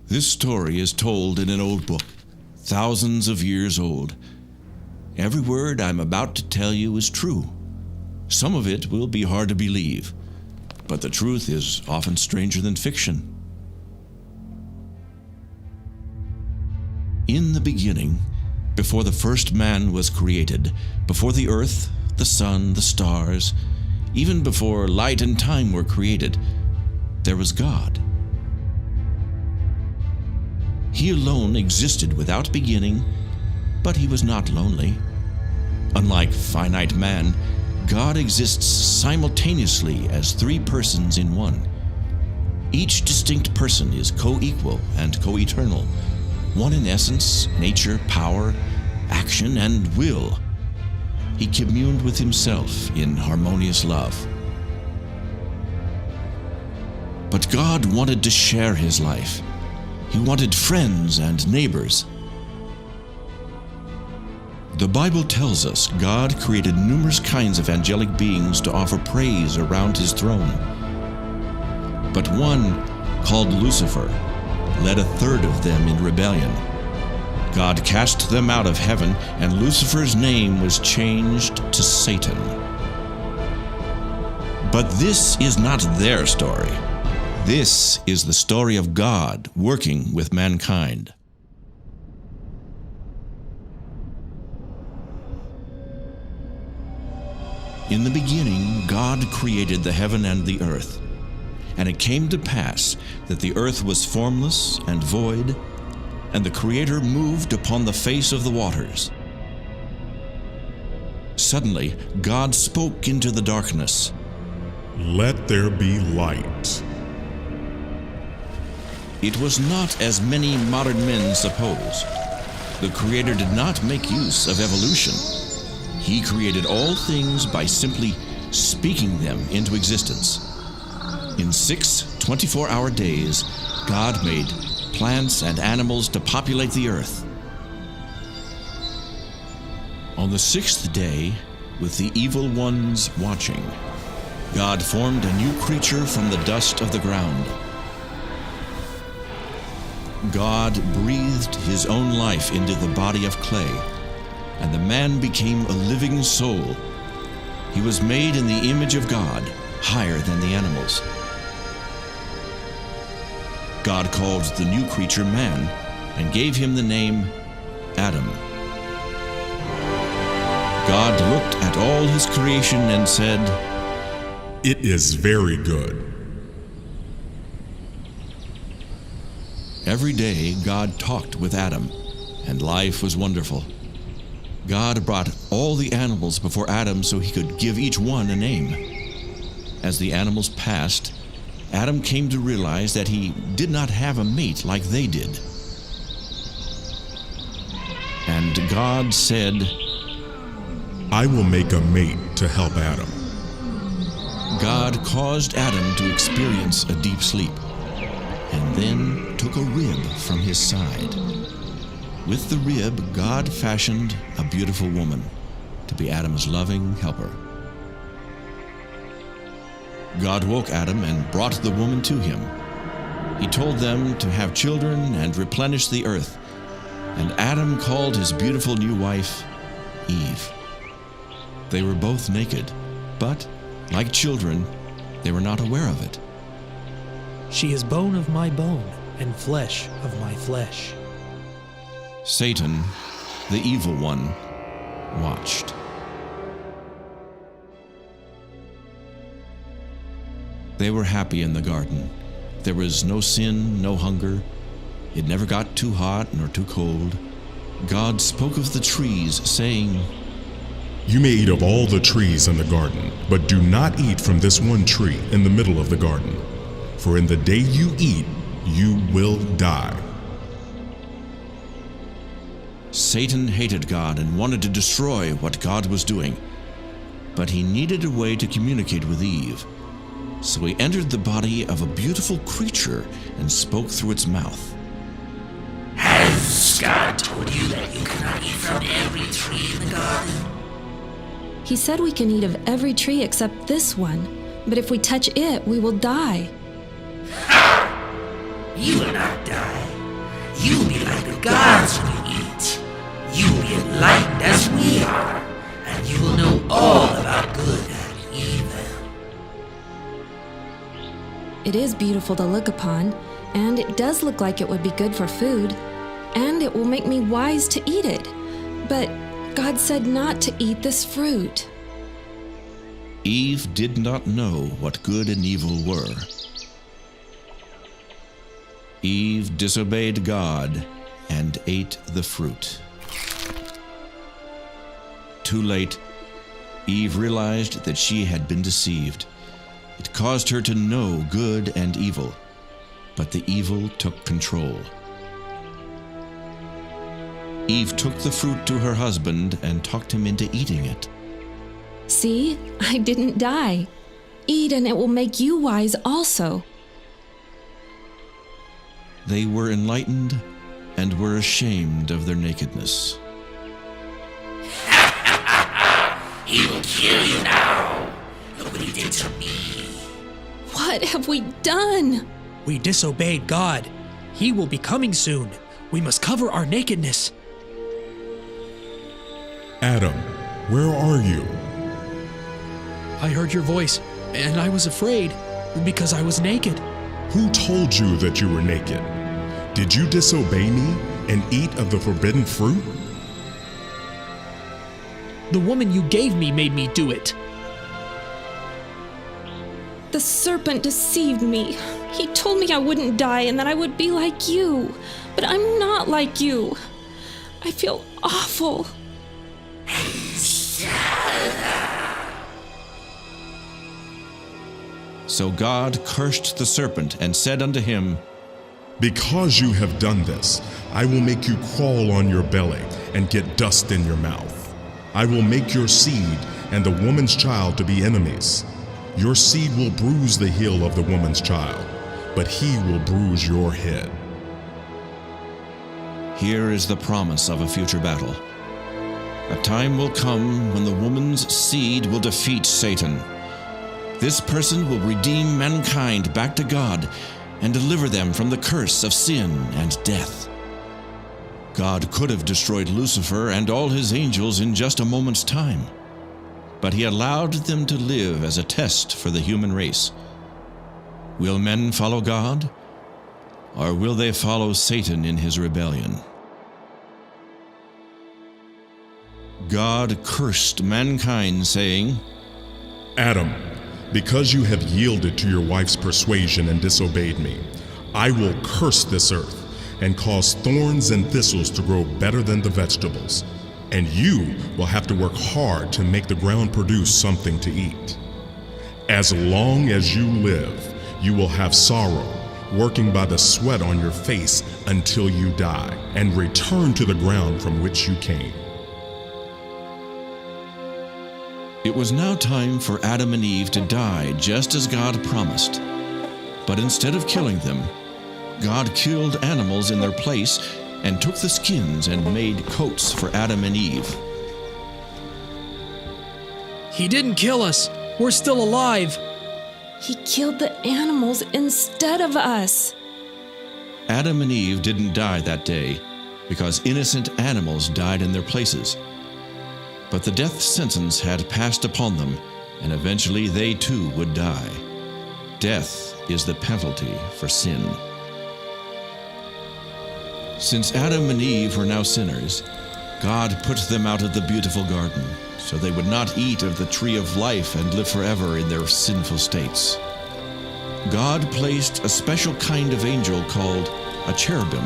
This story is told in an old book, thousands of years old. Every word I'm about to tell you is true. Some of it will be hard to believe, but the truth is often stranger than fiction. In the beginning, before the first man was created, before the earth, the sun, the stars, even before light and time were created, there was God. He alone existed without beginning, but he was not lonely. Unlike finite man, God exists simultaneously as three persons in one. Each distinct person is co-equal and co-eternal, one in essence, nature, power, action, and will. He communed with himself in harmonious love. But God wanted to share his life. He wanted friends and neighbors. The Bible tells us God created numerous kinds of angelic beings to offer praise around his throne. But one, called Lucifer, led a third of them in rebellion. God cast them out of heaven, and Lucifer's name was changed to Satan. But this is not their story. This is the story of God working with mankind. In the beginning, God created the heaven and the earth. And it came to pass that the earth was formless and void, and the Creator moved upon the face of the waters. Suddenly, God spoke into the darkness, "Let there be light." It was not as many modern men suppose. The Creator did not make use of evolution. He created all things by simply speaking them into existence. In 6 24-hour days, God made plants and animals to populate the earth. On the 6th day, with the evil ones watching, God formed a new creature from the dust of the ground. God breathed his own life into the body of clay, and the man became a living soul. He was made in the image of God, higher than the animals. God called the new creature man and gave him the name Adam. God looked at all his creation and said, "It is very good." Every day God talked with Adam, and life was wonderful. God brought all the animals before Adam so he could give each one a name. As the animals passed, Adam came to realize that he did not have a mate like they did. And God said, "I will make a mate to help Adam." God caused Adam to experience a deep sleep, and then took a rib from his side. With the rib, God fashioned a beautiful woman to be Adam's loving helper. God woke Adam and brought the woman to him. He told them to have children and replenish the earth, and Adam called his beautiful new wife Eve. They were both naked, but, like children, they were not aware of it. "She is bone of my bone and flesh of my flesh." Satan, the evil one, watched. They were happy in the garden. There was no sin, no hunger. It never got too hot nor too cold. God spoke of the trees, saying, "You may eat of all the trees in the garden, but do not eat from this one tree in the middle of the garden. For in the day you eat, you will die." Satan hated God and wanted to destroy what God was doing. But he needed a way to communicate with Eve. So he entered the body of a beautiful creature and spoke through its mouth. "Has God told you that you cannot eat from every tree in the garden?" He said we can eat of every tree except this one, but if we touch it, we will die. You will not die. You will be like the gods when you eat. You will be enlightened as we are, and you will know all about good and evil. It is beautiful to look upon, and it does look like it would be good for food, and it will make me wise to eat it. But God said not to eat this fruit. Eve did not know what good and evil were. Eve disobeyed God and ate the fruit. Too late, Eve realized that she had been deceived. It caused her to know good and evil, but the evil took control. Eve took the fruit to her husband and talked him into eating it. See, I didn't die. Eat and it will make you wise also. They were enlightened and were ashamed of their nakedness. He will kill you now. Look what he did to me. What have we done? We disobeyed God. He will be coming soon. We must cover our nakedness. Adam, where are you? I heard your voice, and I was afraid because I was naked. Who told you that you were naked? Did you disobey me and eat of the forbidden fruit? The woman you gave me made me do it. The serpent deceived me. He told me I wouldn't die and that I would be like you. But I'm not like you. I feel awful. So God cursed the serpent and said unto him, Because you have done this, I will make you crawl on your belly and get dust in your mouth. I will make your seed and the woman's child to be enemies. Your seed will bruise the heel of the woman's child, but he will bruise your head. Here is the promise of a future battle. A time will come when the woman's seed will defeat Satan. This person will redeem mankind back to God and deliver them from the curse of sin and death. God could have destroyed Lucifer and all his angels in just a moment's time, but he allowed them to live as a test for the human race. Will men follow God, or will they follow Satan in his rebellion? God cursed mankind, saying, Adam, because you have yielded to your wife's persuasion and disobeyed me, I will curse this earth and cause thorns and thistles to grow better than the vegetables, and you will have to work hard to make the ground produce something to eat. As long as you live, you will have sorrow, working by the sweat on your face until you die, and return to the ground from which you came. It was now time for Adam and Eve to die, just as God promised. But instead of killing them, God killed animals in their place and took the skins and made coats for Adam and Eve. He didn't kill us. We're still alive. He killed the animals instead of us. Adam and Eve didn't die that day because innocent animals died in their places. But the death sentence had passed upon them, and eventually they too would die. Death is the penalty for sin. Since Adam and Eve were now sinners, God put them out of the beautiful garden, so they would not eat of the tree of life and live forever in their sinful states. God placed a special kind of angel called a cherubim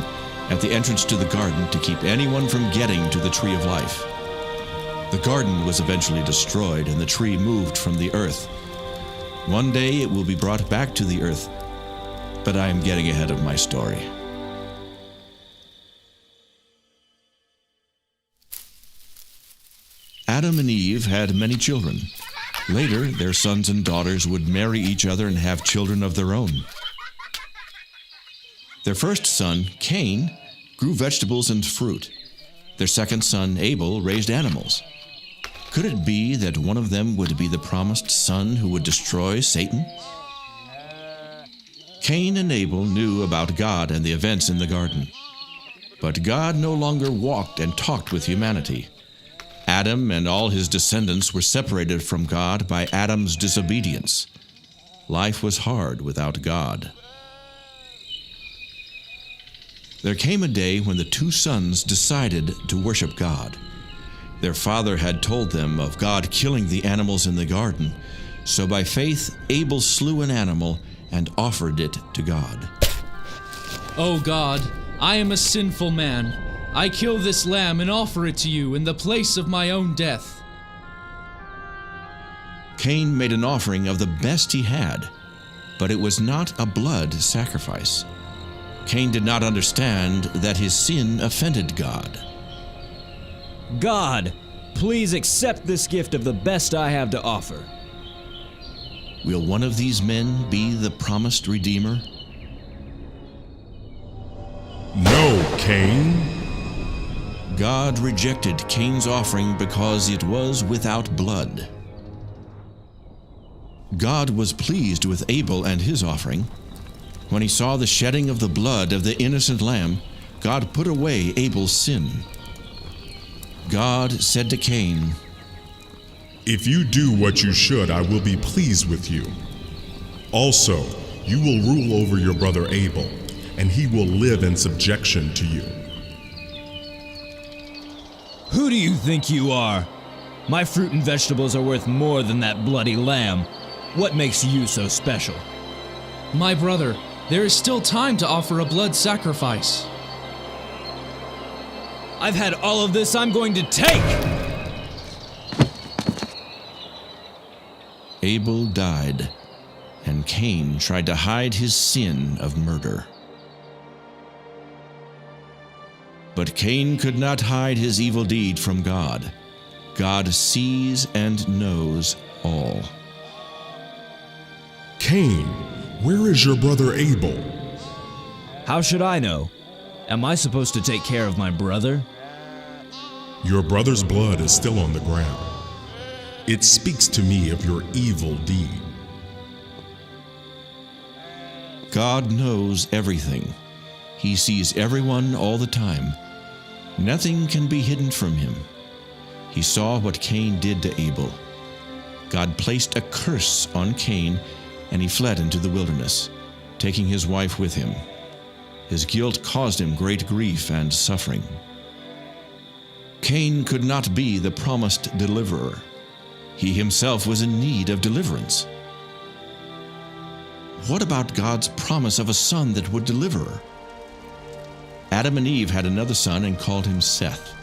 at the entrance to the garden to keep anyone from getting to the tree of life. The garden was eventually destroyed and the tree moved from the earth. One day it will be brought back to the earth, but I am getting ahead of my story. Adam and Eve had many children. Later, their sons and daughters would marry each other and have children of their own. Their first son, Cain, grew vegetables and fruit. Their second son, Abel, raised animals. Could it be that one of them would be the promised son who would destroy Satan? Cain and Abel knew about God and the events in the garden. But God no longer walked and talked with humanity. Adam and all his descendants were separated from God by Adam's disobedience. Life was hard without God. There came a day when the two sons decided to worship God. Their father had told them of God killing the animals in the garden, so by faith Abel slew an animal and offered it to God. "O God, I am a sinful man. I kill this lamb and offer it to you in the place of my own death." Cain made an offering of the best he had, but it was not a blood sacrifice. Cain did not understand that his sin offended God. God, please accept this gift of the best I have to offer. Will one of these men be the promised Redeemer? No, Cain. God rejected Cain's offering because it was without blood. God was pleased with Abel and his offering. When he saw the shedding of the blood of the innocent lamb, God put away Abel's sin. God said to Cain, If you do what you should, I will be pleased with you. Also, you will rule over your brother Abel, and he will live in subjection to you. Who do you think you are? My fruit and vegetables are worth more than that bloody lamb. What makes you so special? My brother, there is still time to offer a blood sacrifice. I've had all of this I'm going to take! Abel died, and Cain tried to hide his sin of murder. But Cain could not hide his evil deed from God. God sees and knows all. Cain, where is your brother Abel? How should I know? Am I supposed to take care of my brother? Your brother's blood is still on the ground. It speaks to me of your evil deed. God knows everything. He sees everyone all the time. Nothing can be hidden from him. He saw what Cain did to Abel. God placed a curse on Cain, and he fled into the wilderness, taking his wife with him. His guilt caused him great grief and suffering. Cain could not be the promised deliverer. He himself was in need of deliverance. What about God's promise of a son that would deliver? Adam and Eve had another son and called him Seth.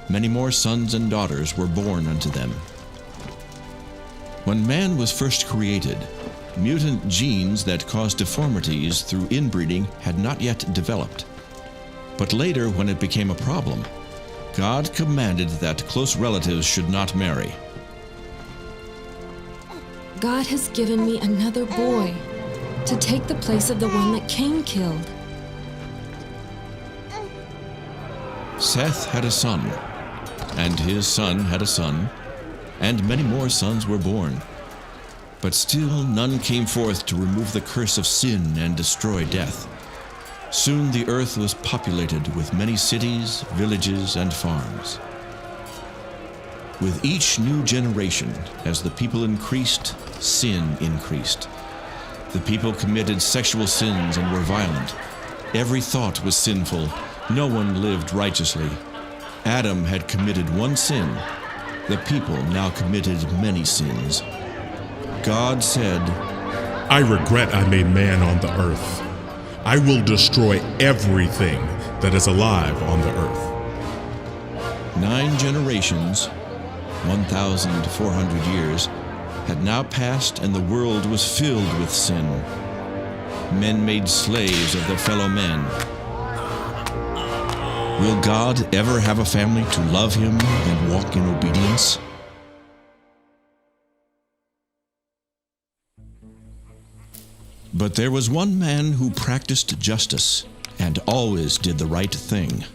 Many more sons and daughters were born unto them. When man was first created, mutant genes that caused deformities through inbreeding had not yet developed. But later, when it became a problem, God commanded that close relatives should not marry. God has given me another boy to take the place of the one that Cain killed. Seth had a son, and his son had a son, and many more sons were born. But still none came forth to remove the curse of sin and destroy death. Soon the earth was populated with many cities, villages, and farms. With each new generation, as the people increased, sin increased. The people committed sexual sins and were violent. Every thought was sinful. No one lived righteously. Adam had committed one sin. The people now committed many sins. God said, I regret I made man on the earth. I will destroy everything that is alive on the earth. 9 generations, 1,400 years, had now passed, and the world was filled with sin. Men made slaves of their fellow men. Will God ever have a family to love him and walk in obedience? But there was one man who practiced justice and always did the right thing.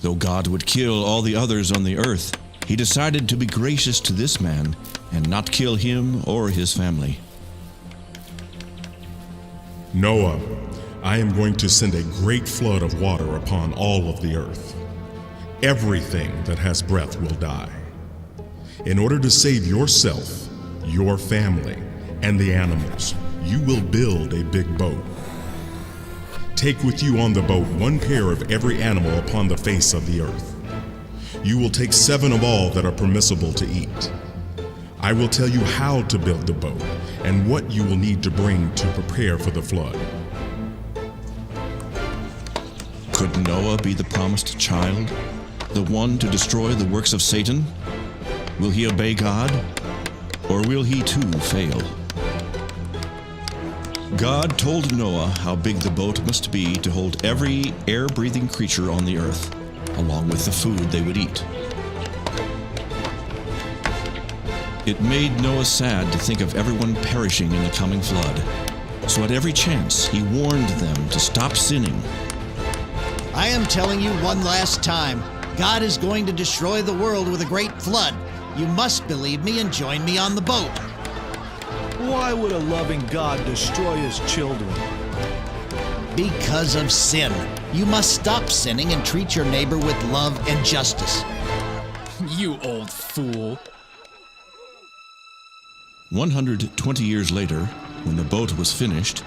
Though God would kill all the others on the earth, he decided to be gracious to this man and not kill him or his family. Noah, I am going to send a great flood of water upon all of the earth. Everything that has breath will die. In order to save yourself, your family, and the animals, you will build a big boat. Take with you on the boat 1 pair of every animal upon the face of the earth. You will take 7 of all that are permissible to eat. I will tell you how to build the boat and what you will need to bring to prepare for the flood. Could Noah be the promised child, the one to destroy the works of Satan? Will he obey God, or will he too fail? God told Noah how big the boat must be to hold every air-breathing creature on the earth, along with the food they would eat. It made Noah sad to think of everyone perishing in the coming flood. So at every chance, he warned them to stop sinning. I am telling you one last time, God is going to destroy the world with a great flood. You must believe me and join me on the boat. Why would a loving God destroy his children? Because of sin. You must stop sinning and treat your neighbor with love and justice. You old fool. 120 years later, when the boat was finished,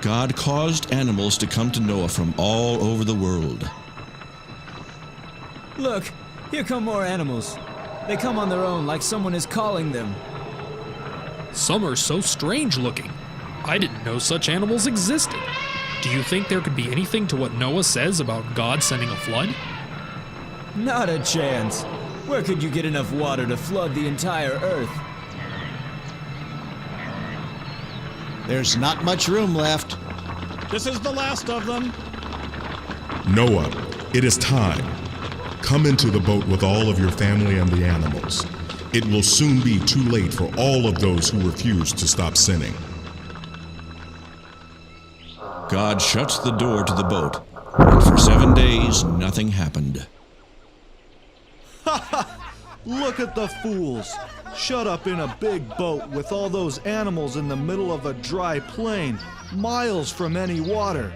God caused animals to come to Noah from all over the world. Look, here come more animals. They come on their own like someone is calling them. Some are so strange looking. I didn't know such animals existed. Do you think there could be anything to what Noah says about God sending a flood? Not a chance. Where could you get enough water to flood the entire earth? There's not much room left. This is the last of them. Noah, it is time. Come into the boat with all of your family and the animals. It will soon be too late for all of those who refuse to stop sinning. God shut the door to the boat, and for 7 days nothing happened. Look at the fools. Shut up in a big boat with all those animals in the middle of a dry plain, miles from any water.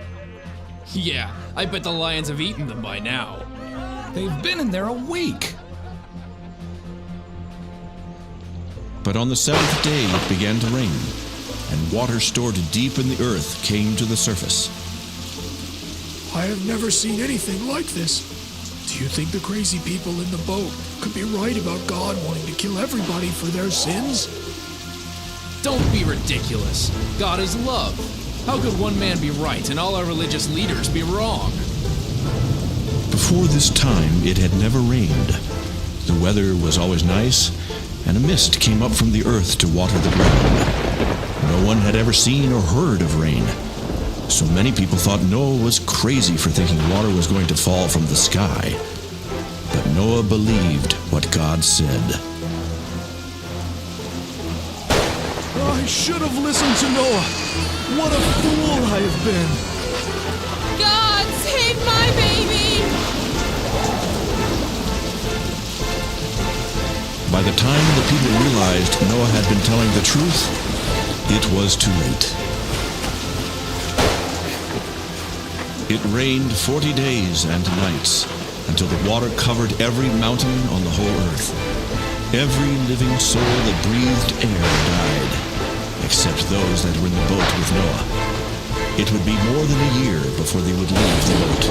Yeah, I bet the lions have eaten them by now. They've been in there a week. But on the 7th day it began to rain, and water stored deep in the earth came to the surface. I have never seen anything like this. Do you think the crazy people in the boat could be right about God wanting to kill everybody for their sins? Don't be ridiculous. God is love. How could one man be right and all our religious leaders be wrong? Before this time it had never rained. The weather was always nice, and a mist came up from the earth to water the ground. No one had ever seen or heard of rain. So many people thought Noah was crazy for thinking water was going to fall from the sky. But Noah believed what God said. I should have listened to Noah. What a fool I have been. God, save my baby! By the time the people realized Noah had been telling the truth, it was too late. It rained 40 days and nights until the water covered every mountain on the whole earth. Every living soul that breathed air died, except those that were in the boat with Noah. It would be more than a year before they would leave the boat.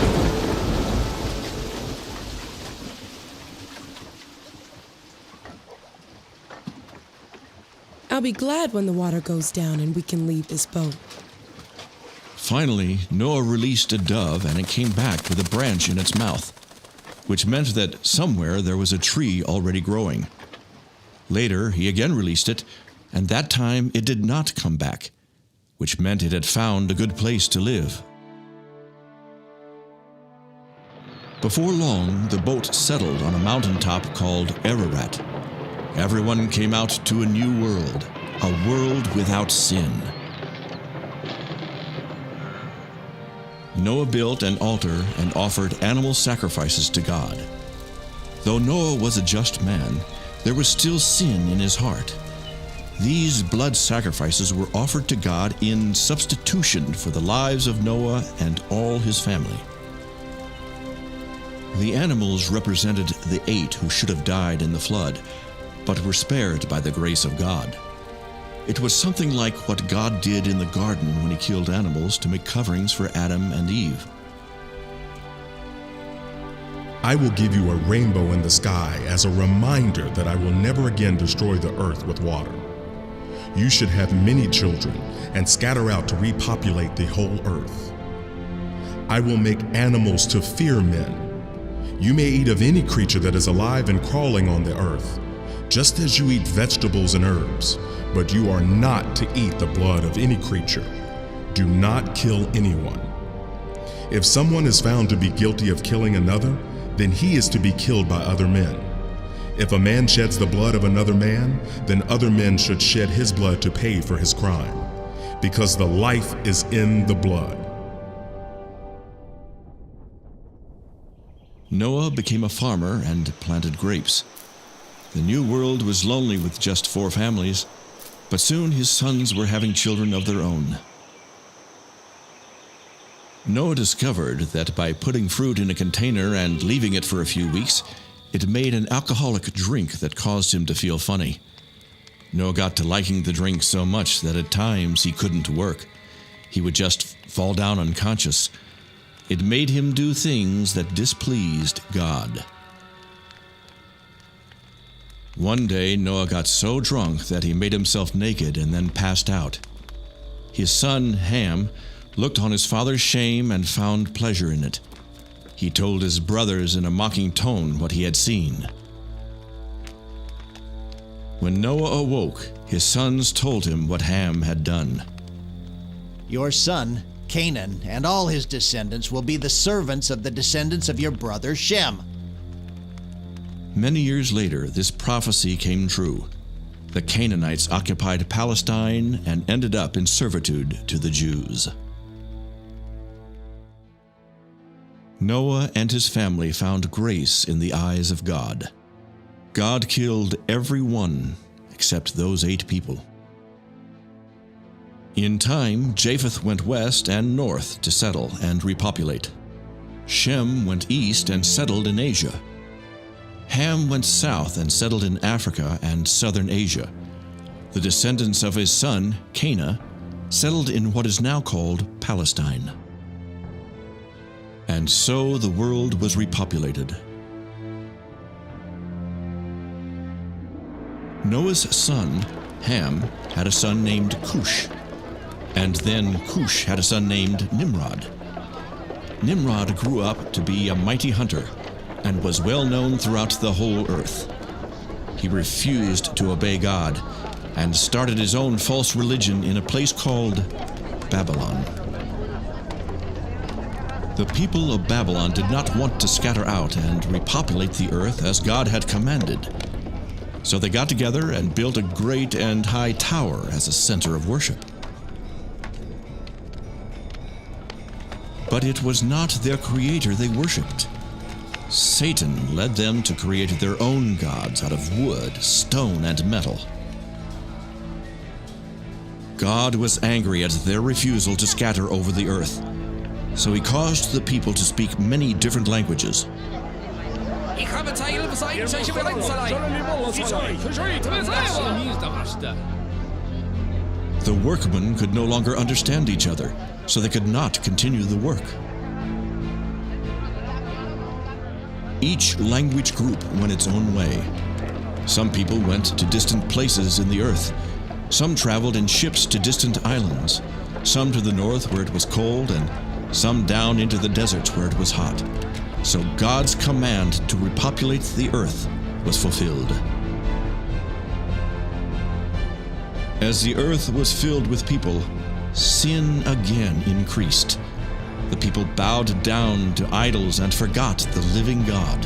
I'll be glad when the water goes down and we can leave this boat. Finally, Noah released a dove, and it came back with a branch in its mouth, which meant that somewhere there was a tree already growing. Later, he again released it, and that time it did not come back, which meant it had found a good place to live. Before long, the boat settled on a mountaintop called Ararat. Everyone came out to a new world, a world without sin. Noah built an altar and offered animal sacrifices to God. Though Noah was a just man, there was still sin in his heart. These blood sacrifices were offered to God in substitution for the lives of Noah and all his family. The animals represented the 8 who should have died in the flood, but were spared by the grace of God. It was something like what God did in the garden when he killed animals to make coverings for Adam and Eve. I will give you a rainbow in the sky as a reminder that I will never again destroy the earth with water. You should have many children and scatter out to repopulate the whole earth. I will make animals to fear men. You may eat of any creature that is alive and crawling on the earth, just as you eat vegetables and herbs, but you are not to eat the blood of any creature. Do not kill anyone. If someone is found to be guilty of killing another, then he is to be killed by other men. If a man sheds the blood of another man, then other men should shed his blood to pay for his crime, because the life is in the blood. Noah became a farmer and planted grapes. The new world was lonely with just 4 families, but soon his sons were having children of their own. Noah discovered that by putting fruit in a container and leaving it for a few weeks, it made an alcoholic drink that caused him to feel funny. Noah got to liking the drink so much that at times he couldn't work. He would just fall down unconscious. It made him do things that displeased God. One day, Noah got so drunk that he made himself naked and then passed out. His son, Ham, looked on his father's shame and found pleasure in it. He told his brothers in a mocking tone what he had seen. When Noah awoke, his sons told him what Ham had done. Your son, Canaan, and all his descendants will be the servants of the descendants of your brother Shem. Many years later, this prophecy came true. The Canaanites occupied Palestine and ended up in servitude to the Jews. Noah and his family found grace in the eyes of God. God killed everyone except those 8 people. In time, Japheth went west and north to settle and repopulate. Shem went east and settled in Asia. Ham went south and settled in Africa and southern Asia. The descendants of his son, Canaan, settled in what is now called Palestine. And so the world was repopulated. Noah's son, Ham, had a son named Cush, and then Cush had a son named Nimrod. Nimrod grew up to be a mighty hunter and was well known throughout the whole earth. He refused to obey God and started his own false religion in a place called Babylon. The people of Babylon did not want to scatter out and repopulate the earth as God had commanded. So they got together and built a great and high tower as a center of worship. But it was not their creator they worshipped. Satan led them to create their own gods out of wood, stone, and metal. God was angry at their refusal to scatter over the earth, so he caused the people to speak many different languages. The workmen could no longer understand each other, so they could not continue the work. Each language group went its own way. Some people went to distant places in the earth. Some traveled in ships to distant islands. Some to the north where it was cold, and some down into the deserts where it was hot. So God's command to repopulate the earth was fulfilled. As the earth was filled with people, sin again increased. The people bowed down to idols and forgot the living God.